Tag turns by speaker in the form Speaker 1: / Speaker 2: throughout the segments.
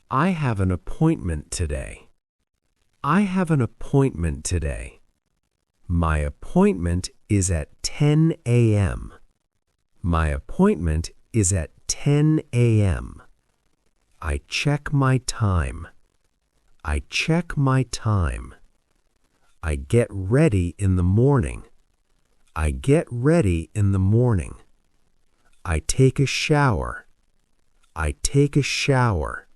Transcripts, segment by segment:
Speaker 1: I have an appointment today. I have an appointment today. My appointment is at 10 a.m. My appointment is at 10 a.m. I check my time. I check my time. I get ready in the morning. I get ready in the morning. I take a shower. I take a shower.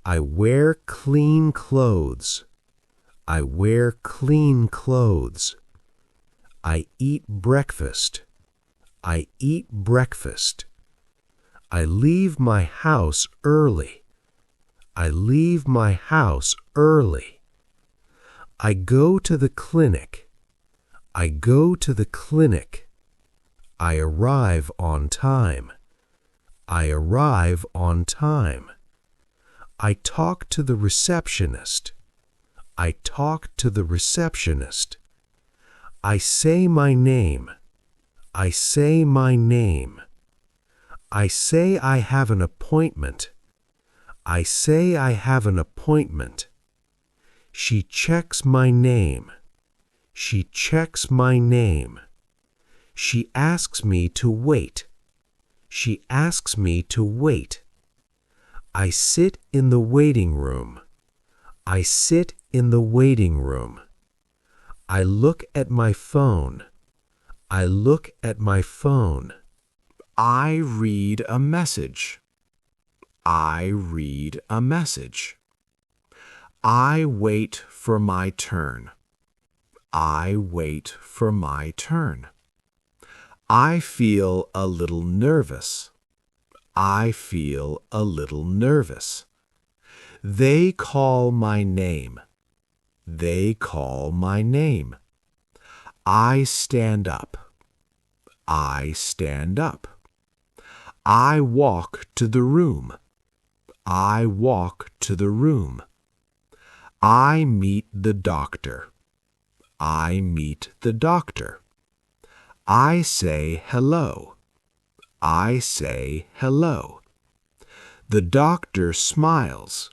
Speaker 1: I wear clean clothes. I wear clean clothes. I eat breakfast. I eat breakfast. I leave my house early. I leave my house early. I go to the clinic. I go to the clinic. I arrive on time. I arrive on time. I talk to the receptionist. I talk to the receptionist. I say my name. I say my name. I say I have an appointment. I say I have an appointment. She checks my name. She checks my name. She asks me to wait. She asks me to wait. I sit in the waiting room. I sit in the waiting room. I look at my phone. I look at my phone. I read a message. I read a message. I wait for my turn. I wait for my turn. I feel a little nervous. I feel a little nervous. They call my name. They call my name. I stand up. I stand up. I walk to the room. I walk to the room. I meet the doctor. I meet the doctor. I say hello. I say hello. The doctor smiles.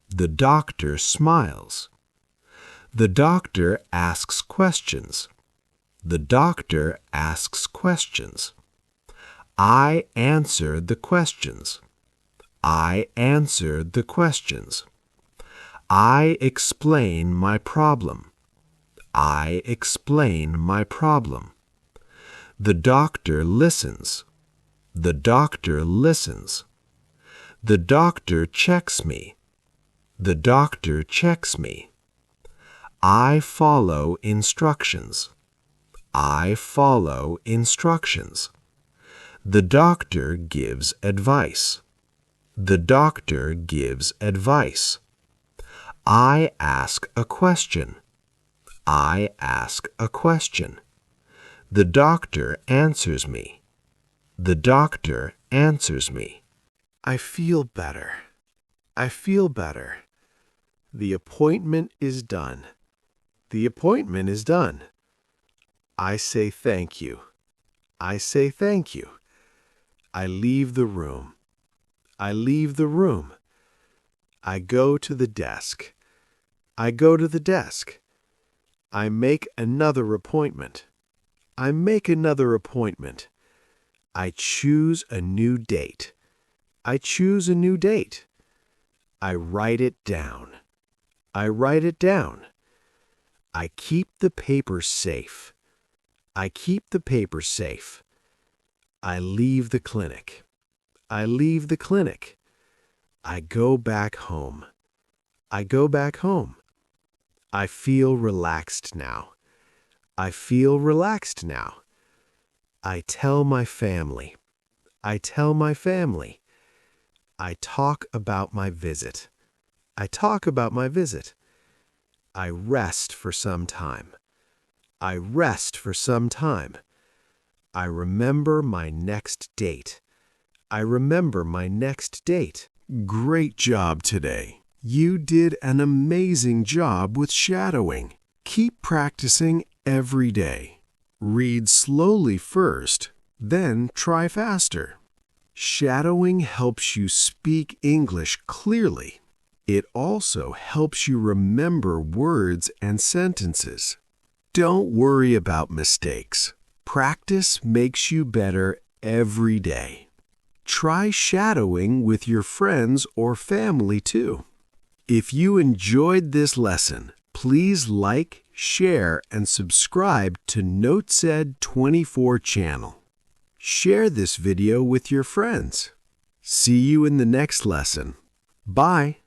Speaker 1: The doctor smiles. The doctor asks questions. The doctor asks questions. I answer the questions. I answer the questions. I explain my problem. I explain my problem. The doctor listens. The doctor listens. The doctor checks me. The doctor checks me. I follow instructions. I follow instructions. The doctor gives advice. The doctor gives advice. I ask a question. I ask a question. The doctor answers me. The doctor answers me. I feel better. I feel better. The appointment is done. The appointment is done. I say thank you. I say thank you. I leave the room. I leave the room. I go to the desk. I go to the desk. I make another appointment. I make another appointment. I choose a new date. I choose a new date. I write it down. I write it down. I keep the paper safe. I keep the paper safe. I leave the clinic. I leave the clinic. I go back home. I go back home. I feel relaxed now. I feel relaxed now. I tell my family. I tell my family. I talk about my visit. I talk about my visit. I rest for some time. I rest for some time. I remember my next date. I remember my next date. Great job today. You did an amazing job with shadowing. Keep practicing every day. Read slowly first, then try faster.
Speaker 2: Shadowing helps you speak English clearly. It also helps you remember words and sentences. Don't worry about mistakes. Practice makes you better every day. Try shadowing with your friends or family too. If you enjoyed this lesson, please like, share, and subscribe to NoteSaid24 channel. Share this video with your friends. See you in the next lesson. Bye.